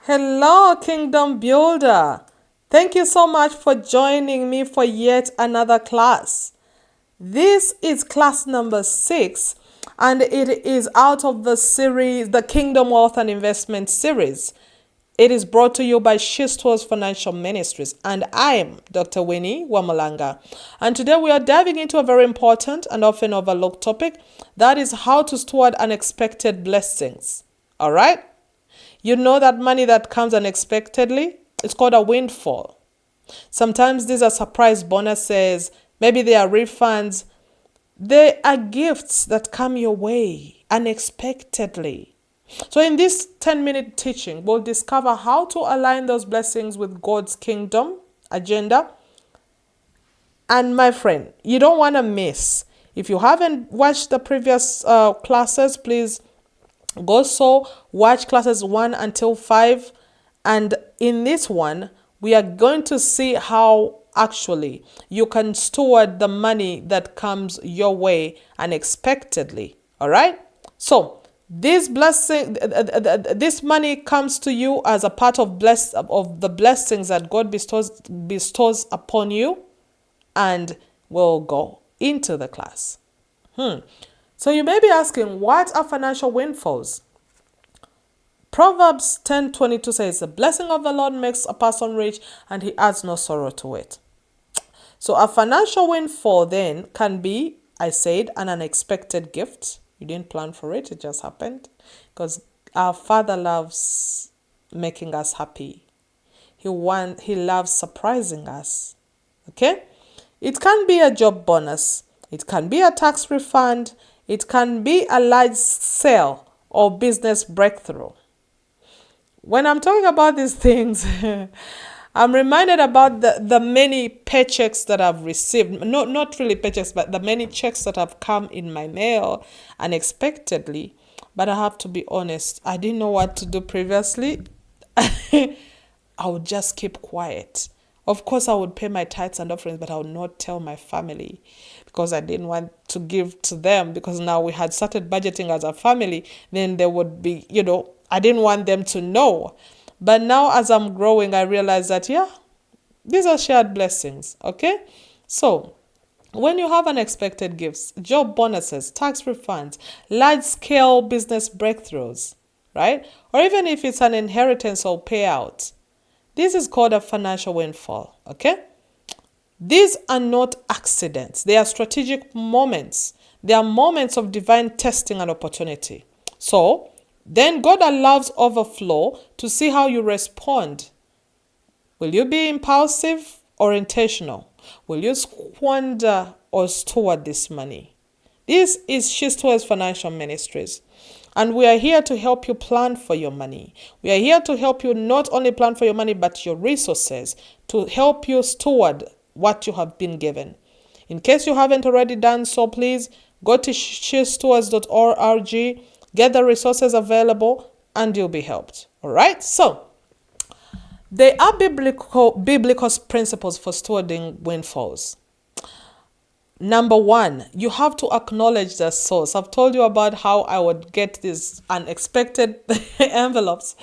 Hello, Kingdom Builder. Thank you so much for joining me for yet another class. This is class number 6, and it is out of the series, the Kingdom Wealth and Investment series. It is brought to you by Shestewards Financial Ministries, and I am Dr. Winnie Wamulanga. And today we are diving into a very important and often overlooked topic, that is how to steward unexpected blessings. All right? You know that money that comes unexpectedly? It's called a windfall. Sometimes these are surprise bonuses, maybe they are refunds. They are gifts that come your way unexpectedly. So in this 10-minute teaching, we'll discover how to align those blessings with God's kingdom agenda. And my friend, you don't want to miss. If you haven't watched the previous classes, please go watch classes 1 until 5. And in this one, we are going to see how actually you can steward the money that comes your way unexpectedly. All right? So this this money comes to you as a part of the blessings that God bestows upon you, and we'll go into the class. So you may be asking, what are financial windfalls? Proverbs 10:22 says, the blessing of the Lord makes a person rich, and he adds no sorrow to it. So a financial windfall then can be, I said, an unexpected gift. You didn't plan for it, it just happened. Because our Father loves making us happy. He loves surprising us. Okay? It can be a job bonus. It can be a tax refund. It can be a large sale or business breakthrough. When I'm talking about these things, I'm reminded about the many paychecks that I've received. Not really paychecks, but the many checks that have come in my mail unexpectedly. But I have to be honest, I didn't know what to do previously. I would just keep quiet. Of course, I would pay my tithes and offerings, but I would not tell my family because I didn't want to give to them, because now we had started budgeting as a family. Then there would be, I didn't want them to know. But now as I'm growing, I realize that, these are shared blessings, okay? So when you have unexpected gifts, job bonuses, tax refunds, large-scale business breakthroughs, right? Or even if it's an inheritance or payout, this is called a financial windfall, okay? These are not accidents. They are strategic moments. They are moments of divine testing and opportunity. So then God allows overflow to see how you respond. Will you be impulsive or intentional? Will you squander or steward this money? This is Shestewards Financial Ministries. And we are here to help you plan for your money. We are here to help you not only plan for your money, but your resources, to help you steward what you have been given. In case you haven't already done so, please go to shestewards.org, get the resources available, and you'll be helped. All right? So there are biblical principles for stewarding windfalls. Number 1, you have to acknowledge the source. I've told you about how I would get these unexpected envelopes.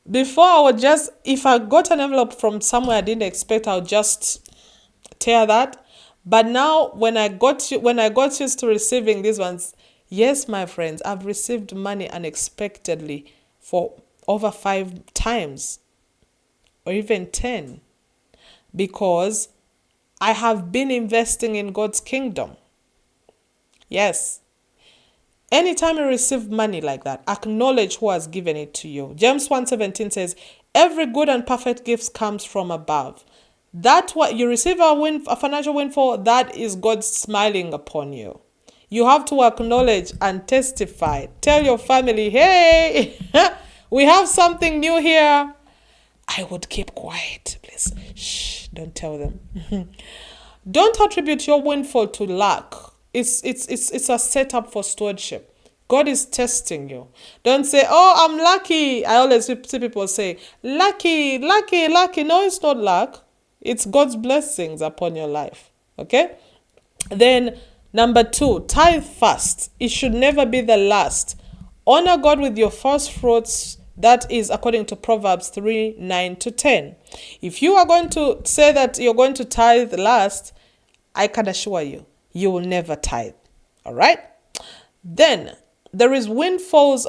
Before, I would just, if I got an envelope from somewhere I didn't expect, I would just tear that. But now, when I got used to receiving these ones, yes, my friends, I've received money unexpectedly for over 5 times or even 10, because I have been investing in God's kingdom. Yes. Anytime you receive money like that, acknowledge who has given it to you. James 1:17 says, every good and perfect gift comes from above. That's what you receive a financial windfall, that is God smiling upon you. You have to acknowledge and testify. Tell your family, hey, we have something new here. I would keep quiet, please. Shh, don't tell them. Don't attribute your windfall to lack. It's a setup for stewardship. God is testing you. Don't say, oh, I'm lucky. I always see people say, lucky, lucky, lucky. No, it's not luck. It's God's blessings upon your life. Okay? Then, number 2, tithe first. It should never be the last. Honor God with your first fruits That is according to Proverbs 3:9-10. If you are going to say that you're going to tithe last, I can assure you, you will never tithe. All right? Then there is windfalls.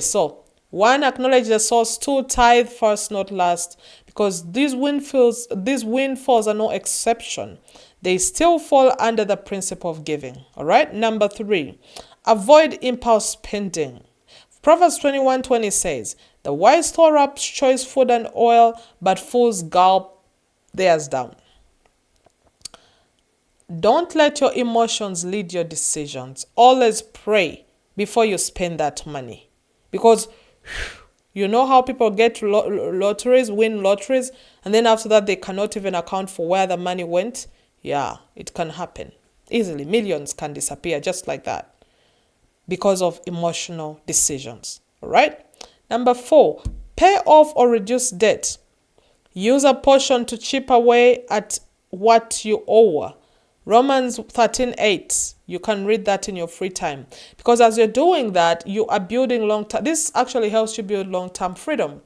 So one, acknowledge the source. Two, tithe first, not last, because these windfalls are no exception. They still fall under the principle of giving. All right. Number three, avoid impulse spending. Proverbs 21:20 says, "The wise store up choice food and oil, but fools gulp theirs down." Don't let your emotions lead your decisions. Always pray before you spend that money. Because you know how people get lotteries, win lotteries, and then after that they cannot even account for where the money went? Yeah, it can happen. Easily. Millions can disappear just like that because of emotional decisions. All right? Number four, pay off or reduce debt. Use a portion to chip away at what you owe. Romans 13:8. You can read that in your free time. Because as you're doing that, you are building long-term. This actually helps you build long-term freedom.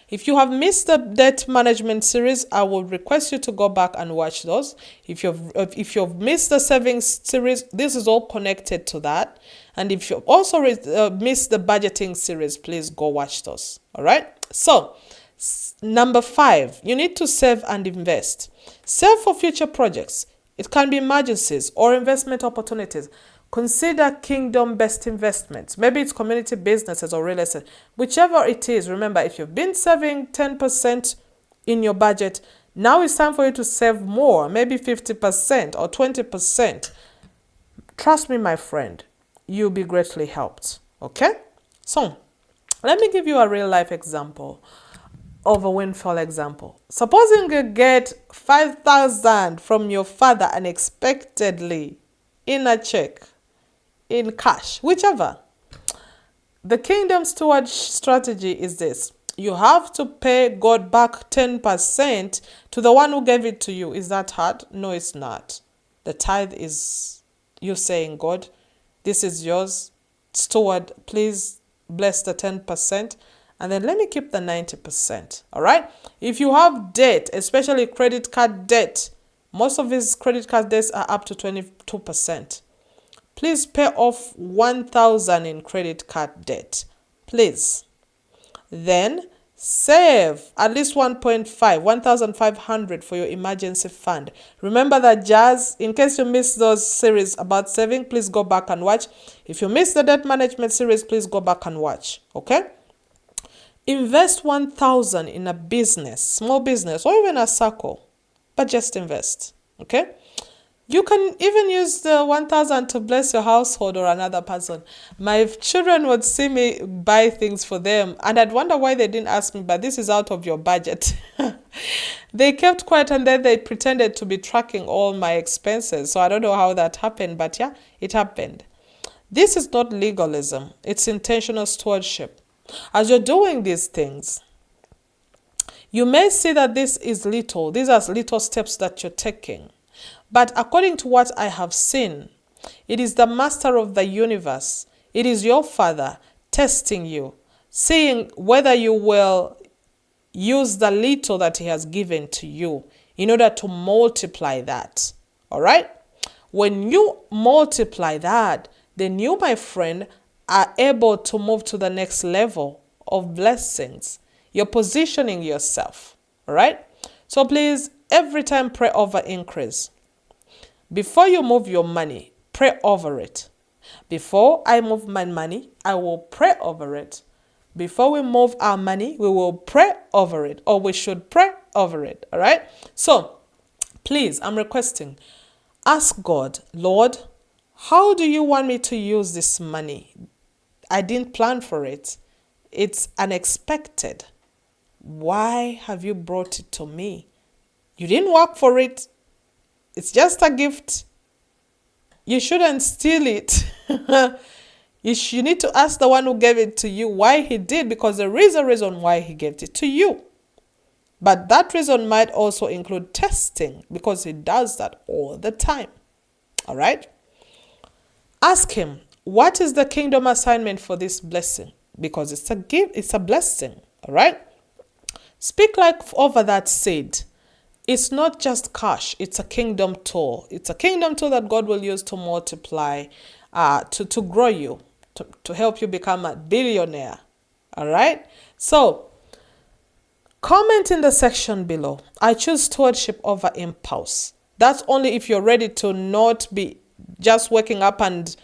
If you have missed the debt management series, I will request you to go back and watch those. If you've missed the savings series, this is all connected to that. And if you've also missed the budgeting series, please go watch those. All right? So, number five, you need to save and invest. Save for future projects. It can be emergencies or investment opportunities. Consider kingdom-based investments. Maybe it's community businesses or real estate. Whichever it is, remember, if you've been saving 10% in your budget, now it's time for you to save more, maybe 50% or 20%. Trust me, my friend, you'll be greatly helped. Okay? So, let me give you a real-life example of a windfall example. Supposing you get 5,000 from your father unexpectedly in a check, in cash, whichever. The kingdom steward strategy is this. You have to pay God back 10% to the one who gave it to you. Is that hard? No, it's not. The tithe is you saying, God, this is yours. Steward, please bless the 10%. And then let me keep the 90%. All right? If you have debt, especially credit card debt, most of these credit card debts are up to 22%. Please pay off 1,000 in credit card debt. Please. Then save at least 1,500 for your emergency fund. Remember that jazz. In case you missed those series about saving, please go back and watch. If you missed the debt management series, please go back and watch. Okay? Invest 1,000 in a business, small business, or even a circle, but just invest. Okay? You can even use the 1,000 to bless your household or another person. My children would see me buy things for them, and I'd wonder why they didn't ask me, but this is out of your budget. They kept quiet, and then they pretended to be tracking all my expenses. So I don't know how that happened, but yeah, it happened. This is not legalism. It's intentional stewardship. As you're doing these things, you may see that this is little. These are little steps that you're taking. But according to what I have seen, it is the master of the universe. It is your father testing you, seeing whether you will use the little that he has given to you in order to multiply that. All right? When you multiply that, then you, my friend, are able to move to the next level of blessings. You're positioning yourself. All right? So please, every time pray over increase. Before you move your money, pray over it. Before I move my money, I will pray over it. Before we move our money, we will pray over it, or we should pray over it. All right? So, please, I'm requesting, ask God, Lord, how do you want me to use this money? I didn't plan for it. It's unexpected. Why have you brought it to me? You didn't work for it. It's just a gift. You shouldn't steal it. You need to ask the one who gave it to you why he did, because there is a reason why he gave it to you. But that reason might also include testing, because he does that all the time. All right? Ask him, what is the kingdom assignment for this blessing? because it's a gift, it's a blessing. All right. Speak life over that seed. It's not just cash, it's a kingdom tool. It's a kingdom tool that God will use to multiply, to grow you, to help you become a billionaire. All right. So comment in the section below. I choose stewardship over impulse. That's only if you're ready to not be just waking up and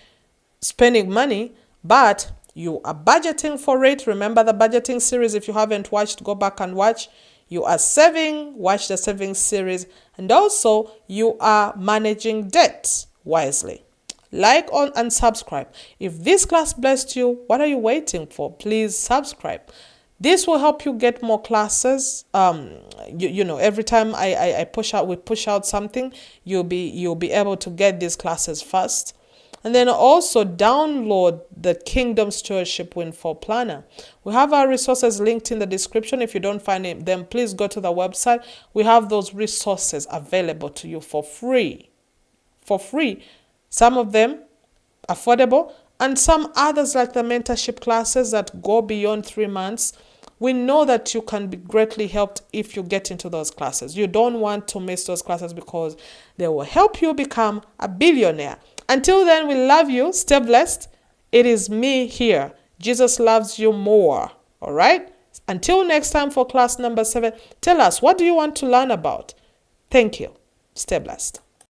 spending money, but you are budgeting for it. Remember the budgeting series. If you haven't watched, go back and watch. You are saving, watch the saving series. And also you are managing debt wisely. Like and subscribe. If this class blessed you, what are you waiting for? Please subscribe. This will help you get more classes. Every time we push out something, you'll be able to get these classes first. And then also download the Kingdom Stewardship Windfall Planner. We have our resources linked in the description. If you don't find them, please go to the website. We have those resources available to you for free. For free. Some of them affordable, and some others like the mentorship classes that go beyond 3 months. We know that you can be greatly helped if you get into those classes. You don't want to miss those classes because they will help you become a billionaire. Until then, we love you. Stay blessed. It is me here. Jesus loves you more. All right? Until next time for class number 7, tell us, what do you want to learn about? Thank you. Stay blessed.